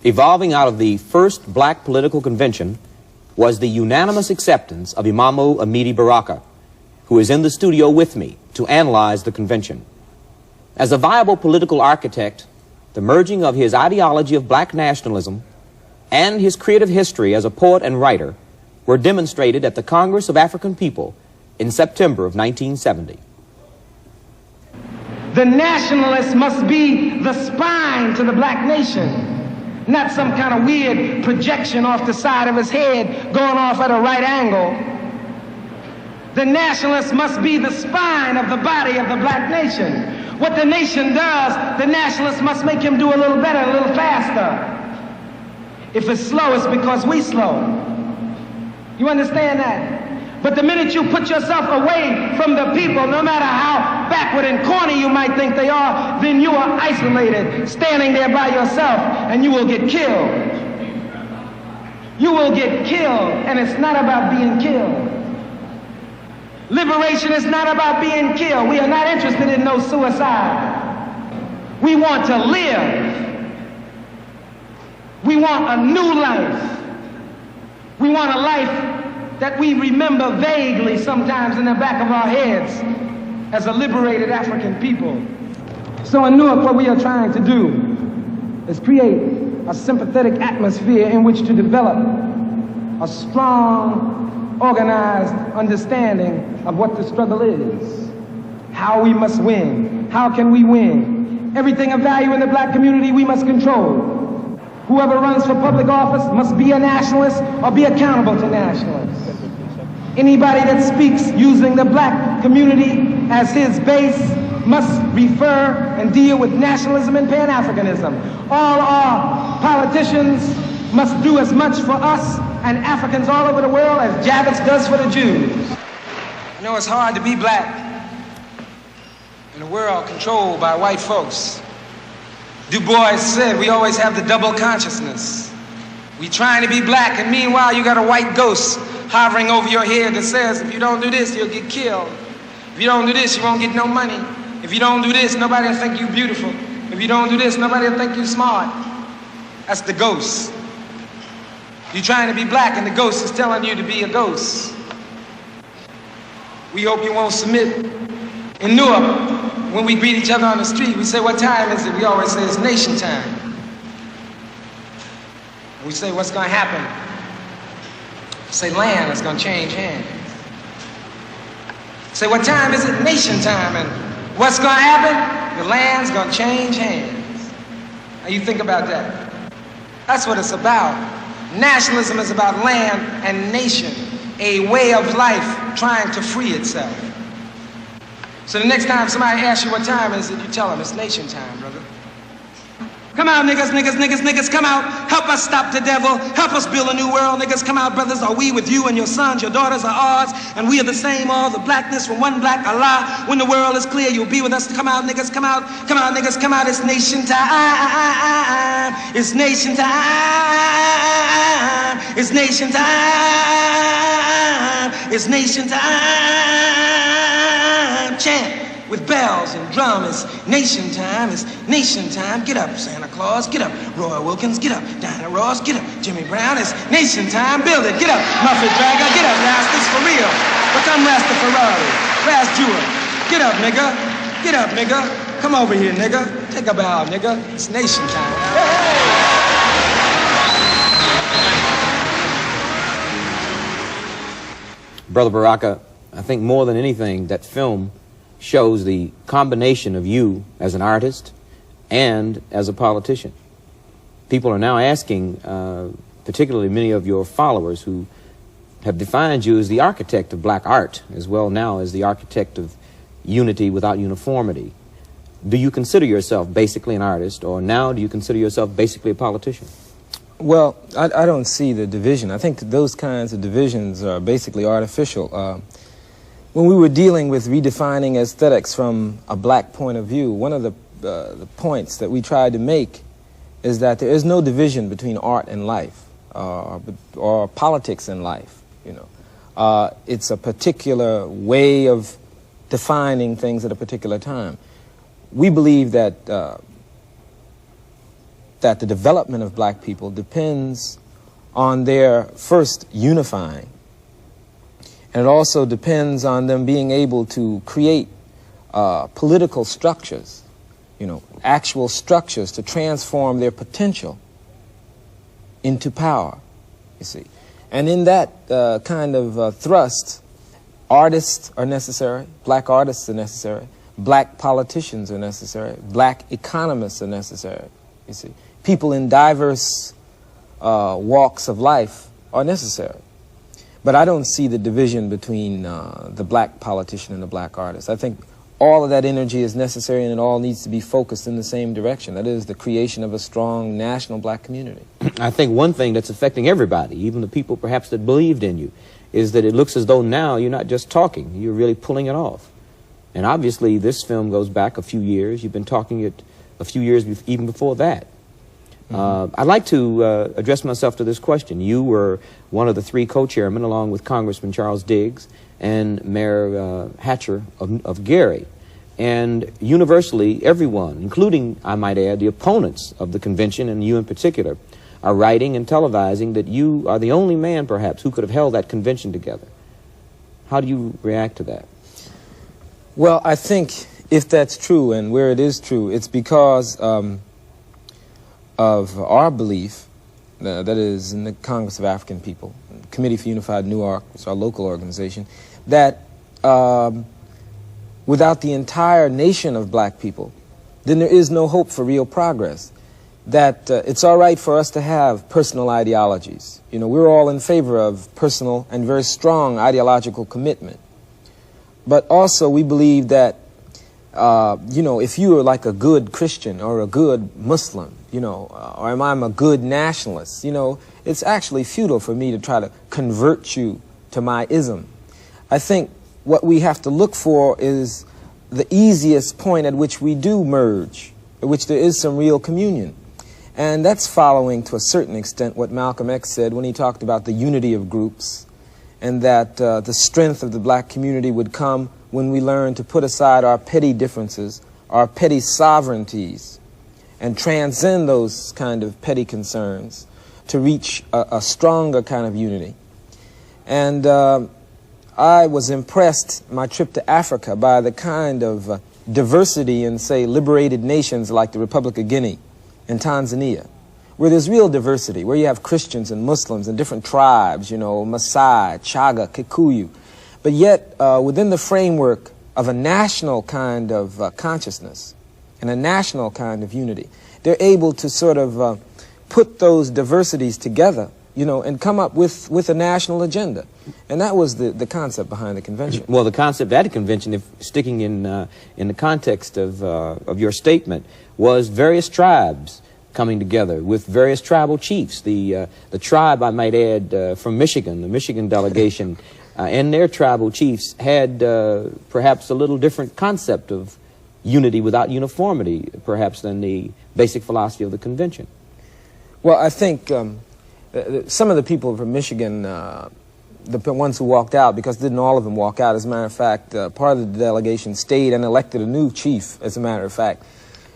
Evolving out of the first black political convention was the unanimous acceptance of Imamu Amiri Baraka, who is in the studio with me to analyze the convention. As a viable political architect, the merging of his ideology of black nationalism and his creative history as a poet and writer were demonstrated at the Congress of African People in September of 1970. The nationalist must be the spine to the black nation, not some kind of weird projection off the side of his head going off at a right angle. The nationalist must be the spine of the body of the black nation. What the nation does, the nationalist must make him do a little better, a little faster. If it's slow, it's because we slow. You understand that? But the minute you put yourself away from the people, no matter how backward and corny you might think they are, then you are isolated, standing there by yourself, and you will get killed. You will get killed, and it's not about being killed. Liberation is not about being killed. We are not interested in no suicide. We want to live. We want a new life. We want a life that we remember vaguely sometimes in the back of our heads as a liberated African people. So in Newark, what we are trying to do is create a sympathetic atmosphere in which to develop a strong, organized understanding of what the struggle is, how we must win, how can we win. Everything of value in the black community we must control. Whoever runs for public office must be a nationalist or be accountable to nationalists. Anybody that speaks using the black community as his base must refer and deal with nationalism and Pan-Africanism. All our politicians must do as much for us and Africans all over the world as Javits does for the Jews. I know it's hard to be black in a world controlled by white folks. Du Bois said we always have the double consciousness. We trying to be black, and meanwhile you got a white ghost hovering over your head that says, if you don't do this, you'll get killed. If you don't do this, you won't get no money. If you don't do this, nobody will think you beautiful. If you don't do this, nobody will think you smart. That's the ghost. You're trying to be black, and the ghost is telling you to be a ghost. We hope you won't submit. In Newark, when we greet each other on the street, we say, what time is it? We always say, it's nation time. We say, what's going to happen? We say, land is going to change hands. Say, what time is it? Nation time. And what's going to happen? The land's going to change hands. Now you think about that. That's what it's about. Nationalism is about land and nation, a way of life trying to free itself. So the next time somebody asks you what time is it, you tell them it's nation time, brother. Come out, niggas, niggas, niggas, niggas, come out. Help us stop the devil. Help us build a new world, niggas. Come out, brothers. Are we with you and your sons, your daughters are ours, and we are the same, all the blackness from one black Allah. When the world is clear, you'll be with us. Come out, niggas, come out. Come out, niggas, come out. It's nation time. It's nation time. It's nation time. It's nation time. Chant with bells and drums. It's nation time. It's nation time. Get up, Santa Claus. Get up, Roy Wilkins. Get up, Dinah Ross. Get up, Jimmy Brown. It's nation time. Build it. Get up, Muffet Dragger. Get up, Rastas for real. Become Rastafari. Ras Jewel. Get up, nigga. Get up, nigga. Come over here, nigga. Take a bow, nigga. It's nation time. Hey! Brother Baraka, I think more than anything, that film shows the combination of you as an artist and as a politician. People are now asking, particularly many of your followers who have defined you as the architect of black art, as well now as the architect of unity without uniformity. Do you consider yourself basically an artist, or now do you consider yourself basically a politician? Well, I don't see the division. I think that those kinds of divisions are basically artificial. When we were dealing with redefining aesthetics from a black point of view, one of the points that we tried to make is that there is no division between art and life, or politics and life. You know, it's a particular way of defining things at a particular time. We believe that that the development of black people depends on their first unifying. And it also depends on them being able to create political structures, you know, actual structures to transform their potential into power, you see. And in that kind of thrust, artists are necessary, black artists are necessary, black politicians are necessary, black economists are necessary, you see. People in diverse walks of life are necessary. But I don't see the division between the black politician and the black artist. I think all of that energy is necessary, and it all needs to be focused in the same direction. That is the creation of a strong national black community. I think one thing that's affecting everybody, even the people perhaps that believed in you, is that it looks as though now you're not just talking, you're really pulling it off. And obviously this film goes back a few years. You've been talking it a few years even before that. I'd like to address myself to this question. You were one of the 3 co-chairmen, along with Congressman Charles Diggs and Mayor Hatcher of Gary. And universally, everyone, including, I might add, the opponents of the convention, and you in particular, are writing and televising that you are the only man, perhaps, who could have held that convention together. How do you react to that? Well, I think if that's true, and where it is true, it's because of our belief, that is in the Congress of African People, Committee for Unified Newark, it's our local organization, that without the entire nation of black people, then there is no hope for real progress. That it's all right for us to have personal ideologies. You know, we're all in favor of personal and very strong ideological commitment. But also we believe that, you know, if you are like a good Christian or a good Muslim, you know, or I'm a good nationalist, you know, it's actually futile for me to try to convert you to my ism. I think what we have to look for is the easiest point at which we do merge, at which there is some real communion. And that's following to a certain extent what Malcolm X said when he talked about the unity of groups, and that the strength of the black community would come when we learn to put aside our petty differences, our petty sovereignties, and transcend those kind of petty concerns to reach a stronger kind of unity. And I was impressed, my trip to Africa, by the kind of diversity in, say, liberated nations like the Republic of Guinea and Tanzania, where there's real diversity, where you have Christians and Muslims and different tribes, you know, Maasai, Chaga, Kikuyu, but yet within the framework of a national kind of consciousness and a national kind of unity, they're able to sort of put those diversities together, you know, and come up with a national agenda. And that was the concept behind the convention. Well, the concept at the convention, if sticking in the context of your statement, was various tribes coming together with various tribal chiefs. The tribe, I might add, from Michigan, the Michigan delegation, and their tribal chiefs had perhaps a little different concept of unity without uniformity, perhaps, than the basic philosophy of the convention. Well, I think some of the people from Michigan, the ones who walked out, because didn't all of them walk out, as a matter of fact, part of the delegation stayed and elected a new chief, as a matter of fact.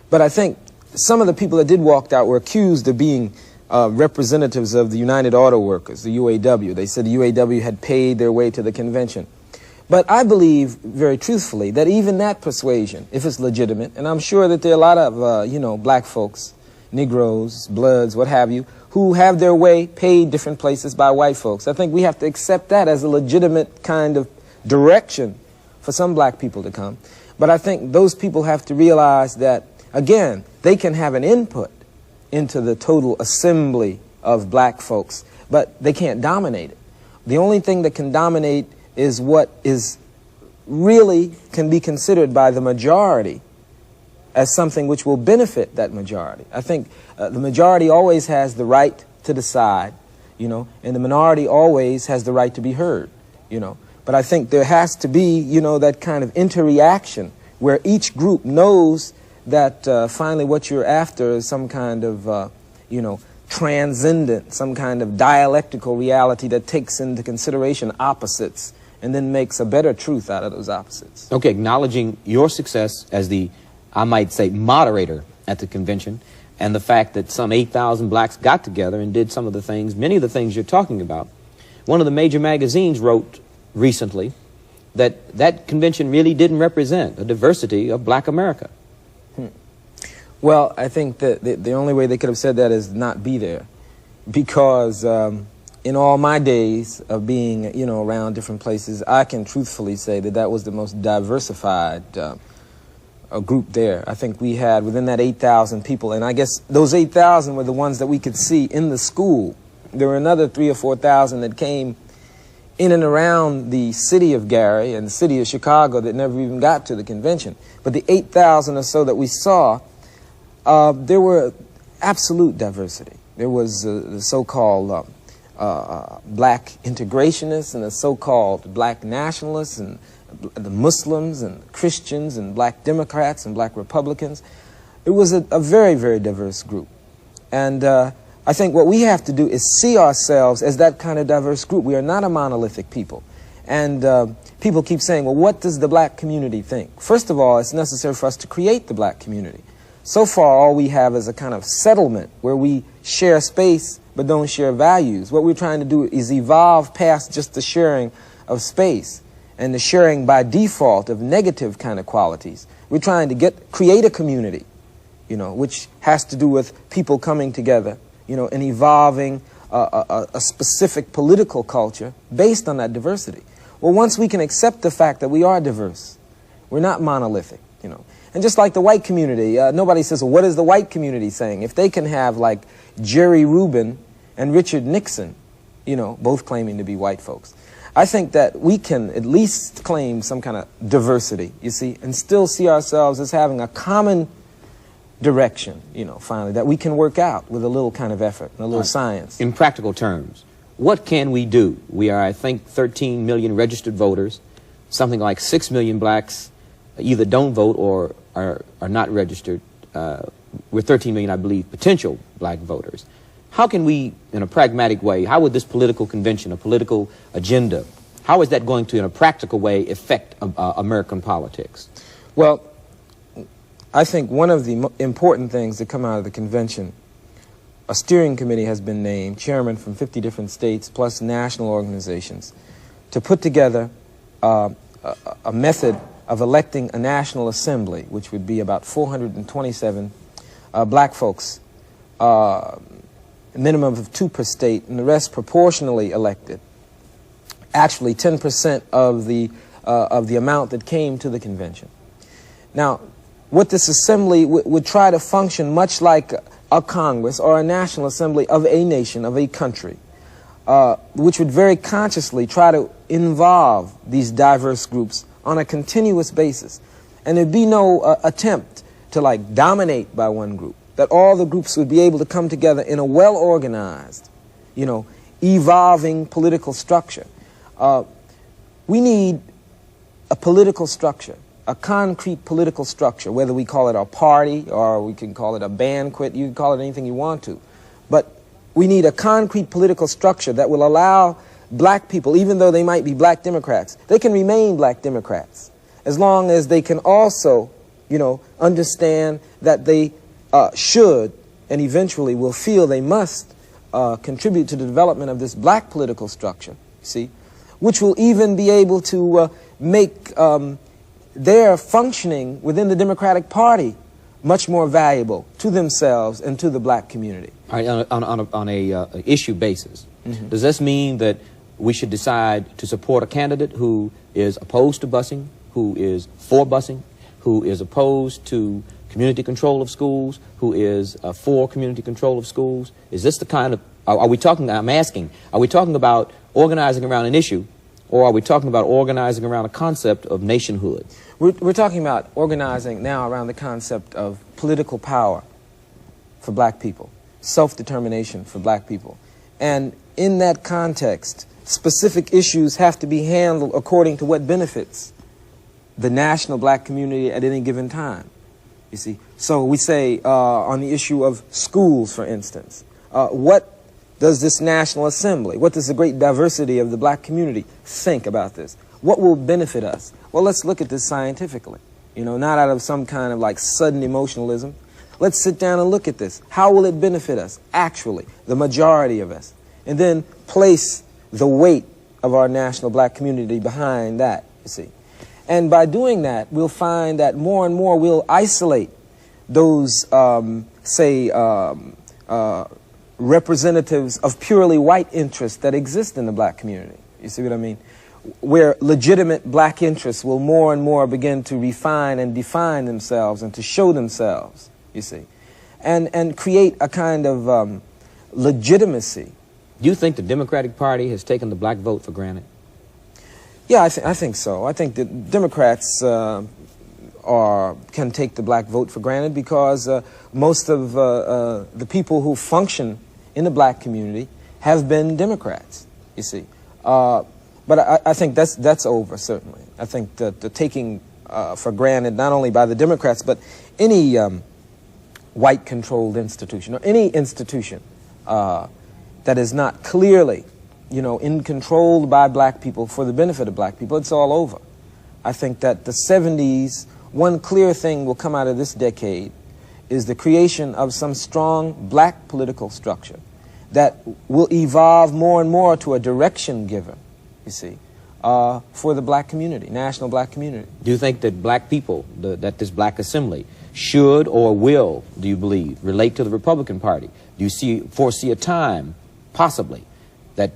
But I think some of the people that did walk out were accused of being representatives of the United Auto Workers, the UAW. They said the UAW had paid their way to the convention. But I believe, very truthfully, that even that persuasion, if it's legitimate, and I'm sure that there are a lot of, you know, black folks, Negroes, Bloods, what have you, who have their way paid different places by white folks. I think we have to accept that as a legitimate kind of direction for some black people to come. But I think those people have to realize that, again, they can have an input into the total assembly of black folks, but they can't dominate it. The only thing that can dominate is what is really can be considered by the majority as something which will benefit that majority. I think the majority always has the right to decide, you know, and the minority always has the right to be heard, you know. But I think there has to be, you know, that kind of interreaction where each group knows that finally what you're after is some kind of, you know, transcendent, some kind of dialectical reality that takes into consideration opposites and then makes a better truth out of those opposites. Okay, acknowledging your success as the, I might say, moderator at the convention, and the fact that some 8,000 blacks got together and did some of the things, many of the things you're talking about. One of the major magazines wrote recently that that convention really didn't represent a diversity of black America. Well, I think that the only way they could have said that is not be there, because in all my days of being, you know, around different places, I can truthfully say that that was the most diversified group there. I think we had within that 8,000 people, and I guess those 8,000 were the ones that we could see in the school. There were another 3,000 or 4,000 that came in and around the city of Gary and the city of Chicago that never even got to the convention. But the 8,000 or so that we saw, there were absolute diversity. There was the so-called black integrationists and the so-called black nationalists and the Muslims and Christians and black Democrats and black Republicans. It was a very, very diverse group. And I think what we have to do is see ourselves as that kind of diverse group. We are not a monolithic people. And people keep saying, well, what does the black community think? First of all, it's necessary for us to create the black community. So far, all we have is a kind of settlement where we share space but don't share values. What we're trying to do is evolve past just the sharing of space and the sharing by default of negative kind of qualities. We're trying to create a community, you know, which has to do with people coming together, you know, and evolving a specific political culture based on that diversity. Well, once we can accept the fact that we are diverse, we're not monolithic, you know. And just like the white community, nobody says, well, what is the white community saying? If they can have, like, Jerry Rubin and Richard Nixon, you know, both claiming to be white folks, I think that we can at least claim some kind of diversity, you see, and still see ourselves as having a common direction, you know, finally, that we can work out with a little kind of effort and a little science. In practical terms, what can we do? We are, I think, 13 million registered voters. Something like 6 million blacks either don't vote or are not registered. We're 13 million, I believe, potential black voters. How can we, in a pragmatic way, how would this political convention, a political agenda, how is that going to, in a practical way, affect American politics? Well, I think one of the important things that come out of the convention, a steering committee has been named, chairmen from 50 different states, plus national organizations, to put together a method of electing a National Assembly, which would be about 427 black folks, a minimum of 2 per state, and the rest proportionally elected. Actually, 10% of the amount that came to the convention. Now, what this assembly would try to function much like a Congress or a National Assembly of a nation, of a country, which would very consciously try to involve these diverse groups on a continuous basis. And there'd be no attempt to, like, dominate by one group, that all the groups would be able to come together in a well-organized, you know, evolving political structure. We need a political structure, a concrete political structure, whether we call it a party or we can call it a banquet, you can call it anything you want to. But we need a concrete political structure that will allow black people, even though they might be black Democrats, they can remain black Democrats as long as they can also, you know, understand that they should and eventually will feel they must contribute to the development of this black political structure, see, which will even be able to make their functioning within the Democratic Party much more valuable to themselves and to the black community. All right, on a issue basis, does this mean that we should decide to support a candidate who is opposed to busing, who is for busing, who is opposed to community control of schools, who is for community control of schools? Is this the kind of, are we talking, I'm asking, are we talking about organizing around an issue, or are we talking about organizing around a concept of nationhood? We're talking about organizing now around the concept of political power for black people, self-determination for black people. And in that context, specific issues have to be handled according to what benefits the national black community at any given time, you see. So we say on the issue of schools, for instance, what does this National Assembly, what does the great diversity of the black community think about this? What will benefit us? Well, let's look at this scientifically, you know, not out of some kind of like sudden emotionalism. Let's sit down and look at this. How will it benefit us, actually, the majority of us? And then place the weight of our national black community behind that, you see. And by doing that, we'll find that more and more we'll isolate those, representatives of purely white interests that exist in the black community. You see what I mean? Where legitimate black interests will more and more begin to refine and define themselves and to show themselves, you see, and create a kind of legitimacy. Do you think the Democratic Party has taken the black vote for granted? Yeah, I think so. I think that Democrats can take the black vote for granted because most of the people who function in the black community have been Democrats, you see. But I think that's over, certainly. I think that the taking for granted, not only by the Democrats, but any white-controlled institution, or any institution that is not clearly, you know, controlled by black people for the benefit of black people, it's all over. I think that the 70s, one clear thing will come out of this decade is the creation of some strong black political structure that will evolve more and more to a direction giver, you see, for the black community, national black community. Do you think that black people, that this black assembly, should or will, do you believe, relate to the Republican Party? Do you foresee a time, possibly, that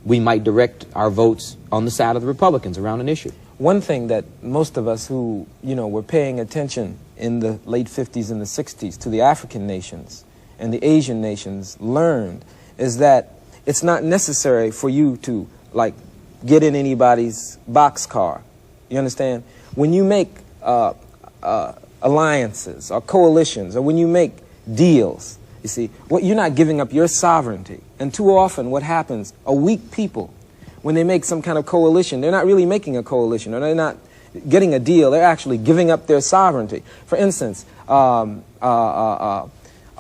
we might direct our votes on the side of the Republicans around an issue? One thing that most of us who, you know, were paying attention in the late 50s and the 60s to the African nations and the Asian nations learned is that it's not necessary for you to, like, get in anybody's boxcar. You understand? When you make alliances or coalitions, or when you make deals, you see, you're not giving up your sovereignty. And too often what happens, a weak people, when they make some kind of coalition, they're not really making a coalition, or they're not getting a deal, they're actually giving up their sovereignty. For instance, a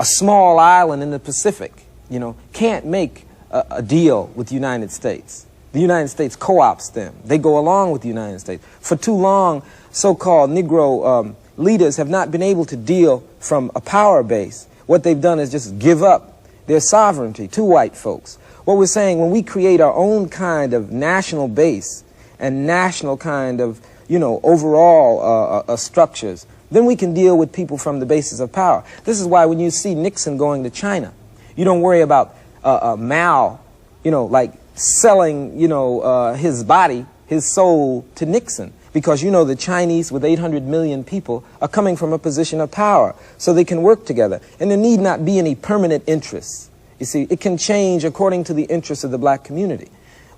small island in the Pacific, you know, can't make a deal with the United States. The United States co-ops them. They go along with the United States. For too long, so-called Negro leaders have not been able to deal from a power base. What they've done is just give up their sovereignty to white folks. What we're saying, when we create our own kind of national base and national kind of, you know, overall structures, then we can deal with people from the basis of power. This is why when you see Nixon going to China, you don't worry about Mao, you know, like selling, you know, his body, his soul to Nixon. Because, you know, the Chinese with 800 million people are coming from a position of power, so they can work together. And there need not be any permanent interests. You see, it can change according to the interests of the black community.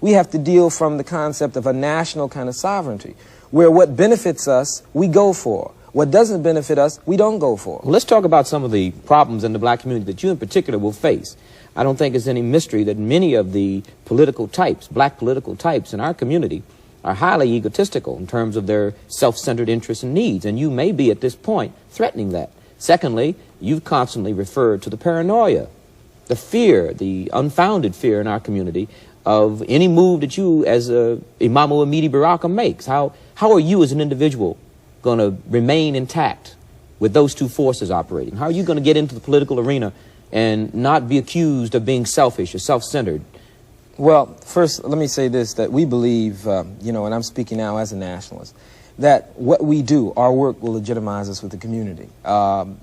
We have to deal from the concept of a national kind of sovereignty, where what benefits us, we go for. What doesn't benefit us, we don't go for. Well, let's talk about some of the problems in the black community that you in particular will face. I don't think it's any mystery that many of the political types, black political types in our community, are highly egotistical in terms of their self-centered interests and needs, and you may be at this point threatening that. Secondly, you've constantly referred to the paranoia, the fear, the unfounded fear in our community of any move that you as Imamu Amiri Baraka makes. How are you as an individual going to remain intact with those two forces operating? How are you going to get into the political arena and not be accused of being selfish or self-centered? Well, first, let me say this, that we believe, you know, and I'm speaking now as a nationalist, that what we do, our work, will legitimize us with the community.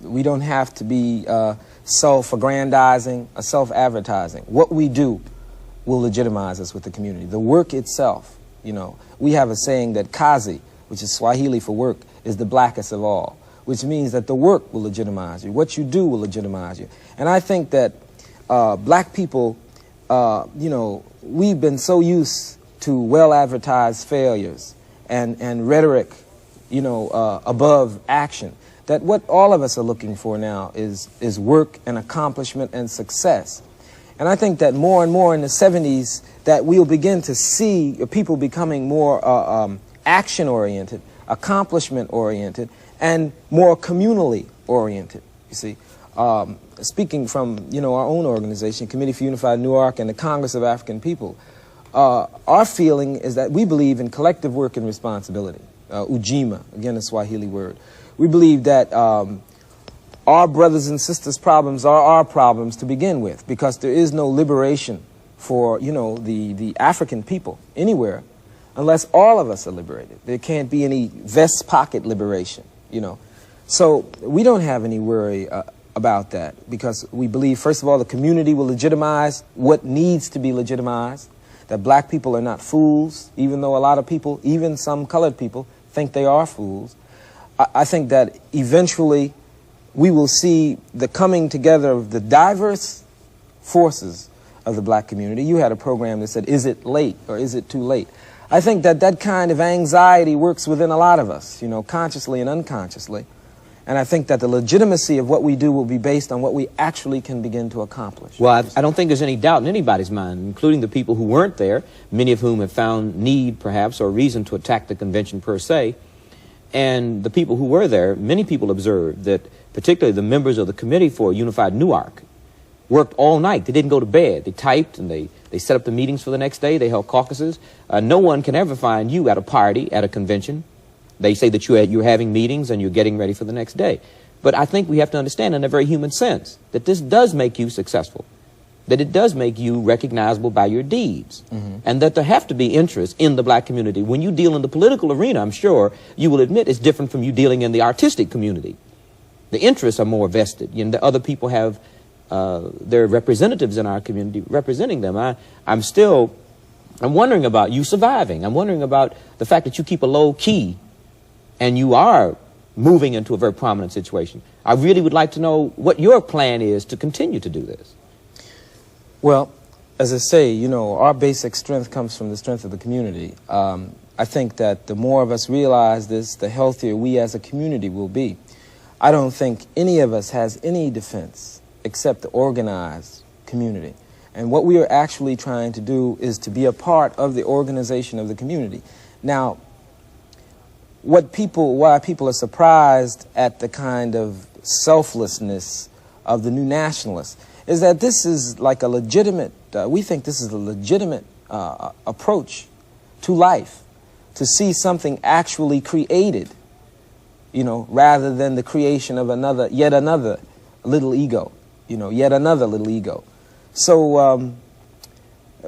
We don't have to be self-aggrandizing or self-advertising. What we do will legitimize us with the community. The work itself, you know, we have a saying that kazi, which is Swahili for work, is the blackest of all, which means that the work will legitimize you. What you do will legitimize you. And I think that black people, you know, we've been so used to well-advertised failures and rhetoric, you know, above action, that what all of us are looking for now is work and accomplishment and success. And I think that more and more in the 70s that we'll begin to see people becoming more action-oriented, accomplishment-oriented, and more communally oriented, you see. Speaking from, you know, our own organization, Committee for Unified Newark and the Congress of African People, our feeling is that we believe in collective work and responsibility. Ujima, again a Swahili word. We believe that our brothers and sisters' problems are our problems to begin with, because there is no liberation for, you know, the African people anywhere unless all of us are liberated. There can't be any vest pocket liberation, you know. So we don't have any worry about that, because we believe, first of all, the community will legitimize what needs to be legitimized, that black people are not fools, even though a lot of people, even some colored people, think they are fools. I think that eventually we will see the coming together of the diverse forces of the black community. You had a program that said, is it late or is it too late? I think that that kind of anxiety works within a lot of us, you know, consciously and unconsciously. And I think that the legitimacy of what we do will be based on what we actually can begin to accomplish. Well, I don't think there's any doubt in anybody's mind, including the people who weren't there, many of whom have found need, perhaps, or reason to attack the convention per se. And the people who were there, many people observed that, particularly the members of the Committee for Unified Newark, worked all night. They didn't go to bed. They typed and they set up the meetings for the next day. They held caucuses. No one can ever find you at a party, at a convention. They say that you're having meetings and you're getting ready for the next day. But I think we have to understand in a very human sense that this does make you successful, that it does make you recognizable by your deeds, and that there have to be interest in the black community. When you deal in the political arena, I'm sure you will admit it's different from you dealing in the artistic community. The interests are more vested. You know, the other people have their representatives in our community representing them. I'm wondering about you surviving. I'm wondering about the fact that you keep a low key and you are moving into a very prominent situation. I really would like to know what your plan is to continue to do this. Well, as I say, you know, our basic strength comes from the strength of the community. I think that the more of us realize this, the healthier we as a community will be. I don't think any of us has any defense except the organized community. And what we are actually trying to do is to be a part of the organization of the community. Now, why people are surprised at the kind of selflessness of the new nationalists is that this is like a legitimate, we think this is a legitimate approach to life, to see something actually created, you know, rather than the creation of yet another little ego, you know, yet another little ego. So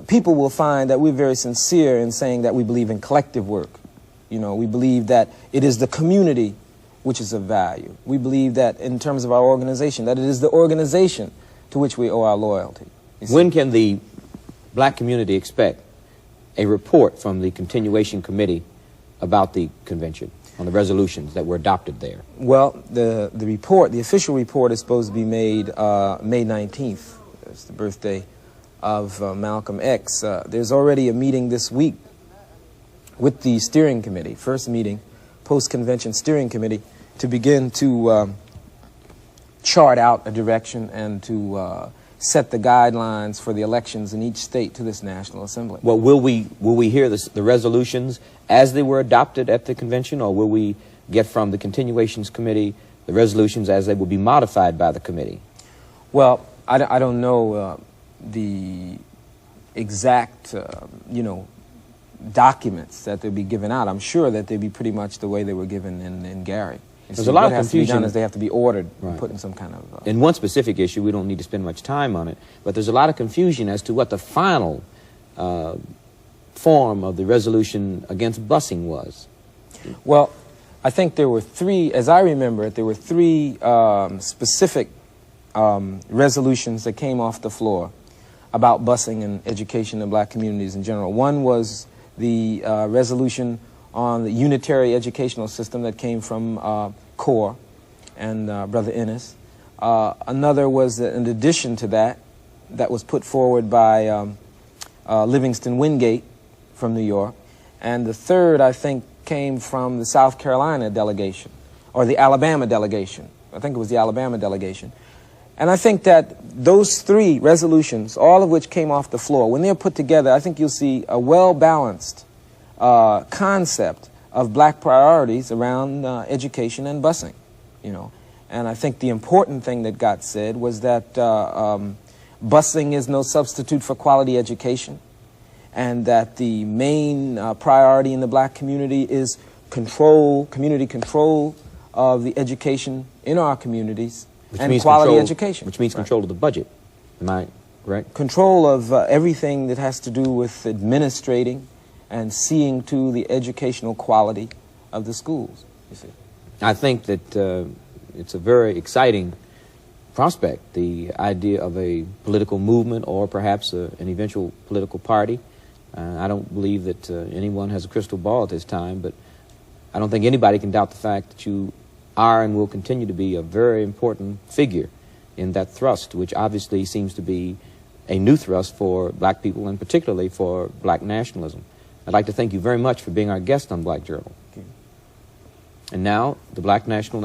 people will find that we're very sincere in saying that we believe in collective work. You know, we believe that it is the community which is of value. We believe that in terms of our organization, that it is the organization to which we owe our loyalty. When can the black community expect a report from the continuation committee about the convention, on the resolutions that were adopted there? Well, the report, the official report, is supposed to be made May 19th. It's the birthday of Malcolm X. There's already a meeting this week with the steering committee, first meeting, post-convention steering committee, to begin to chart out a direction and to set the guidelines for the elections in each state to this National Assembly. Well, will we hear the resolutions as they were adopted at the convention, or will we get from the continuations committee the resolutions as they will be modified by the committee? Well, I don't know the exact, you know, documents that they'll be given out. I'm sure that they'll be pretty much the way they were given in Gary. There's a lot of confusion. What has to be done is they have to be ordered and put in some kind of... In one specific issue, we don't need to spend much time on it, but there's a lot of confusion as to what the final form of the resolution against busing was. Well, I think there were three, as I remember it, there were three specific resolutions that came off the floor about busing and education in black communities in general. One was the resolution on the unitary educational system that came from CORE and Brother Ennis. Another was, in addition to that, that was put forward by Livingston Wingate from New York. And the third, I think, came from the South Carolina delegation, or the Alabama delegation. I think it was the Alabama delegation. And I think that those three resolutions, all of which came off the floor, when they're put together, I think you'll see a well-balanced concept of black priorities around education and busing, you know. And I think the important thing that got said was that busing is no substitute for quality education, and that the main priority in the black community is community control of the education in our communities, and quality education. Which means control of the budget. Am I correct? Control of everything that has to do with administrating and seeing to the educational quality of the schools, you see. I think that it's a very exciting prospect, the idea of a political movement or perhaps an eventual political party. I don't believe that anyone has a crystal ball at this time, but I don't think anybody can doubt the fact that you are and will continue to be a very important figure in that thrust, which obviously seems to be a new thrust for black people and particularly for black nationalism. I'd like to thank you very much for being our guest on Black Journal. And now, the Black National